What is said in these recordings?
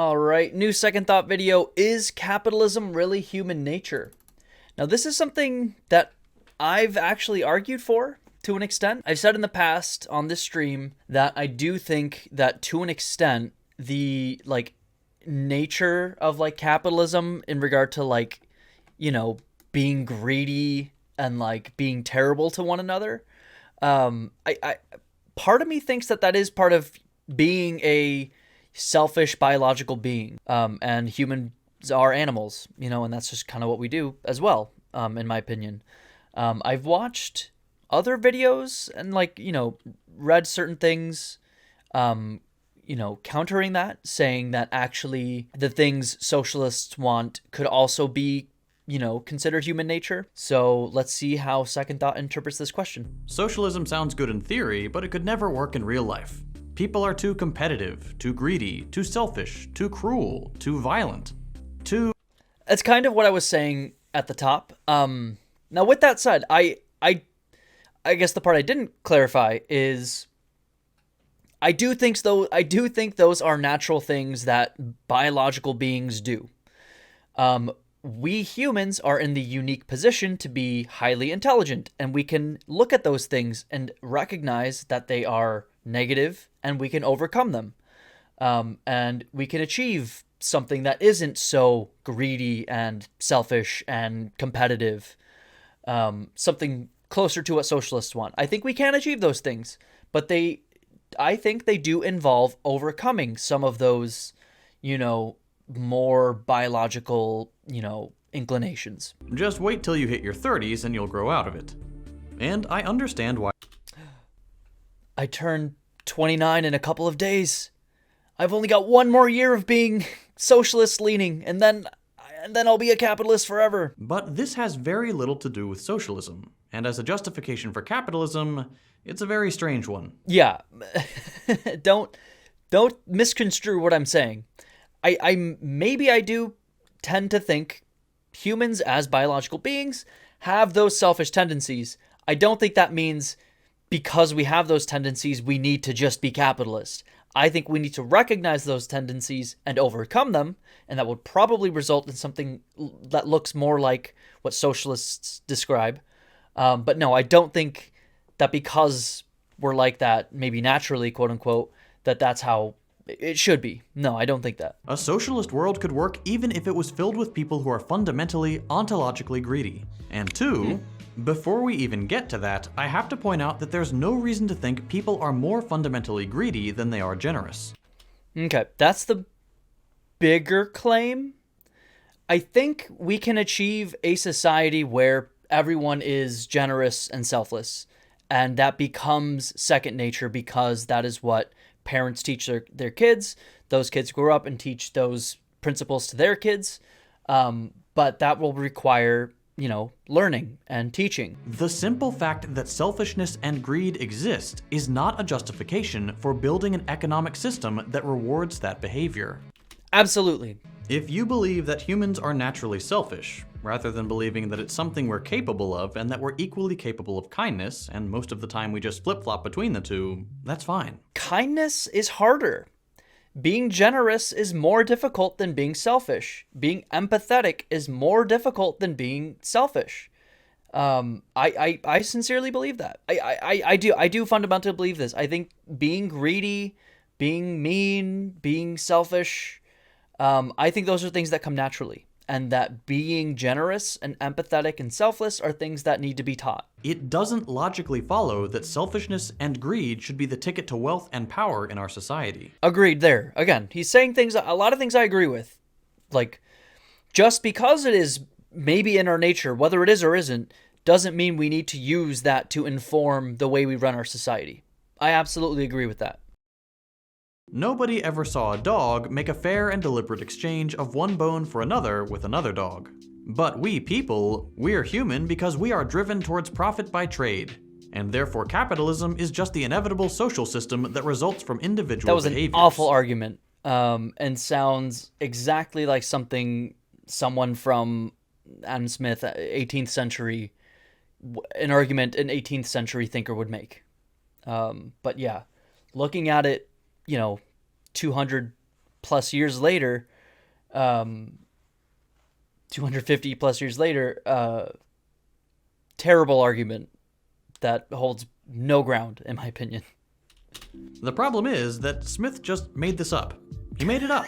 All right, new second thought video. Is capitalism really human nature? Now, this is something that I've actually argued for to an extent. I've said in the past on this stream that I do think that to an extent, the nature of capitalism in regard to being greedy and being terrible to one another. I part of me thinks that that is part of being a selfish biological being, and humans are animals, and that's just kind of what we do as well, in my opinion. I've watched other videos and read certain things, countering that, saying that actually the things socialists want could also be considered human nature. So let's see how Second Thought interprets this question. Socialism sounds good in theory, but it could never work in real life. People are too competitive, too greedy, too selfish, too cruel, too violent, too... That's kind of what I was saying at the top. Now, with that said, I guess the part I didn't clarify is I do think those are natural things that biological beings do. We humans are in the unique position to be highly intelligent, and we can look at those things and recognize that they are negative, and we can overcome them. And we can achieve something that isn't so greedy and selfish and competitive. Something closer to what socialists want. I think we can achieve those things, but I think they do involve overcoming some of those, more biological, inclinations. Just wait till you hit your 30s and you'll grow out of it. And I understand why. I turn 29 in a couple of days. I've only got one more year of being socialist leaning, and then I'll be a capitalist forever. But this has very little to do with socialism, and as a justification for capitalism, it's a very strange one. Yeah. Don't misconstrue what I'm saying. Maybe I do tend to think humans as biological beings have those selfish tendencies. I don't think that means because we have those tendencies, we need to just be capitalist. I think we need to recognize those tendencies and overcome them, and that would probably result in something that looks more like what socialists describe. But no, I don't think that because we're like that, maybe naturally, quote unquote, that's how it should be. No, I don't think that. A socialist world could work even if it was filled with people who are fundamentally, ontologically greedy. And two, before we even get to that, I have to point out that there's no reason to think people are more fundamentally greedy than they are generous. Okay, that's the bigger claim. I think we can achieve a society where everyone is generous and selfless, and that becomes second nature because that is what parents teach their kids. Those kids grow up and teach those principles to their kids, but that will require learning and teaching. The simple fact that selfishness and greed exist is not a justification for building an economic system that rewards that behavior. Absolutely. If you believe that humans are naturally selfish, rather than believing that it's something we're capable of and that we're equally capable of kindness, and most of the time we just flip-flop between the two, that's fine. Kindness is harder. Being generous is more difficult than being selfish. Being empathetic is more difficult than being selfish. I sincerely believe that. I do fundamentally believe this. I think being greedy, being mean, being selfish, I think those are things that come naturally. And that being generous and empathetic and selfless are things that need to be taught. It doesn't logically follow that selfishness and greed should be the ticket to wealth and power in our society. Agreed there. Again, he's saying a lot of things I agree with. Just because it is maybe in our nature, whether it is or isn't, doesn't mean we need to use that to inform the way we run our society. I absolutely agree with that. Nobody ever saw a dog make a fair and deliberate exchange of one bone for another with another dog. But we people, we're human because we are driven towards profit by trade. And therefore capitalism is just the inevitable social system that results from individual behaviors. That was an awful argument, and sounds exactly like someone from Adam Smith, 18th century, an argument an 18th century thinker would make. But yeah, looking at it, 200 plus years later, 250 plus years later, terrible argument that holds no ground, in my opinion. The problem is that Smith just made this up. He made it up.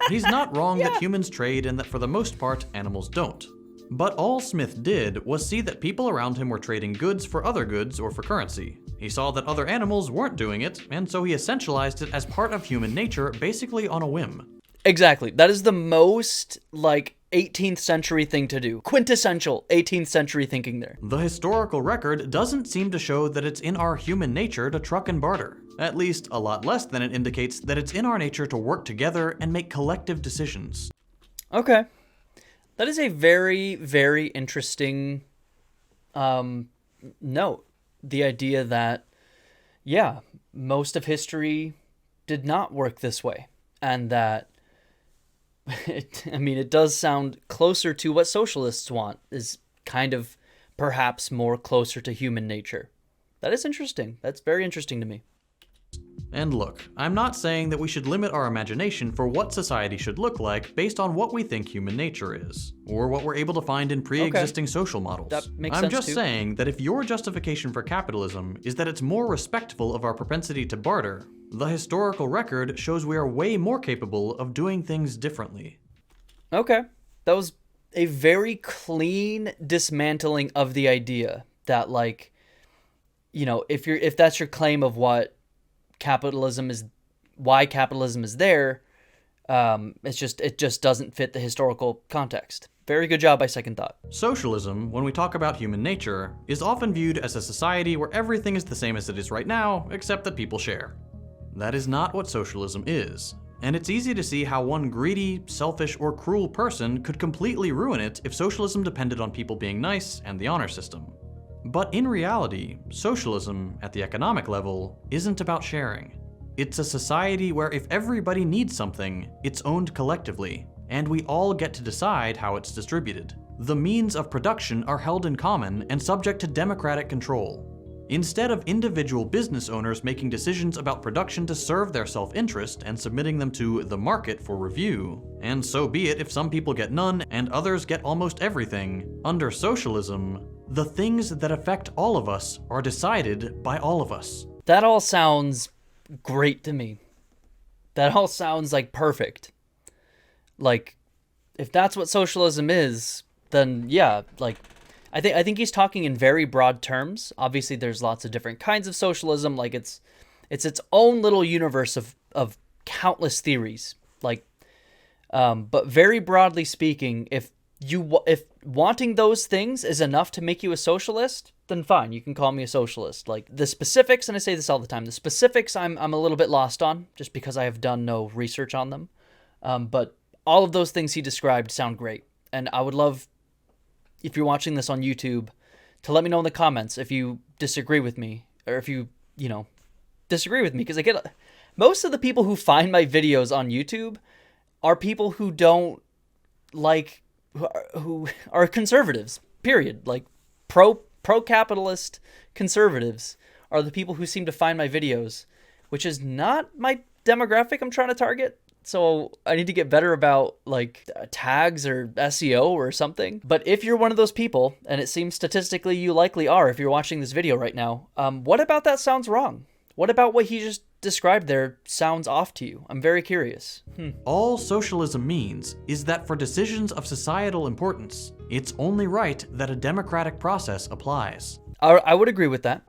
He's not wrong that humans trade and that for the most part, animals don't. But all Smith did was see that people around him were trading goods for other goods or for currency. He saw that other animals weren't doing it, and so he essentialized it as part of human nature, basically on a whim. Exactly. That is the most, 18th century thing to do. Quintessential 18th century thinking there. The historical record doesn't seem to show that it's in our human nature to truck and barter. At least, a lot less than it indicates that it's in our nature to work together and make collective decisions. Okay. That is a very, very interesting note. The idea that, yeah, most of history did not work this way. And that, it does sound closer to what socialists want, is kind of perhaps more closer to human nature. That is interesting. That's very interesting to me. And look, I'm not saying that we should limit our imagination for what society should look like based on what we think human nature is, or what we're able to find in pre-existing social models. That makes I'm sense just too. saying that if your justification for capitalism is that it's more respectful of our propensity to barter, the historical record shows we are way more capable of doing things differently. Okay. That was a very clean dismantling of the idea that, if that's your claim of what capitalism is, why capitalism is there, it just doesn't fit the historical context. Very good job by second thought. Socialism, when we talk about human nature, is often viewed as a society where everything is the same as it is right now, except that people share. That is not what socialism is, and it's easy to see how one greedy, selfish, or cruel person could completely ruin it if socialism depended on people being nice and the honor system. But in reality, socialism, at the economic level, isn't about sharing. It's a society where if everybody needs something, it's owned collectively, and we all get to decide how it's distributed. The means of production are held in common and subject to democratic control. Instead of individual business owners making decisions about production to serve their self-interest and submitting them to the market for review, and so be it if some people get none and others get almost everything, under socialism, the things that affect all of us are decided by all of us. That all sounds great to me. That all sounds like perfect. If that's what socialism is, then yeah, I think he's talking in very broad terms. Obviously, there's lots of different kinds of socialism. It's its own little universe of countless theories. But very broadly speaking, if wanting those things is enough to make you a socialist, then fine, you can call me a socialist. The specifics, and I say this all the time, the specifics I'm a little bit lost on, just because I have done no research on them. But all of those things he described sound great, and I would love, if you're watching this on YouTube, to let me know in the comments if you disagree with me, or if you disagree with me, because I get most of the people who find my videos on YouTube are people who don't who are conservatives, period. Pro-capitalist conservatives are the people who seem to find my videos, which is not my demographic I'm trying to target. So I need to get better about tags or SEO or something. But if you're one of those people, and it seems statistically you likely are if you're watching this video right now, what about that sounds wrong? What about what he just described there sounds off to you? I'm very curious. All socialism means is that for decisions of societal importance, it's only right that a democratic process applies. I would agree with that.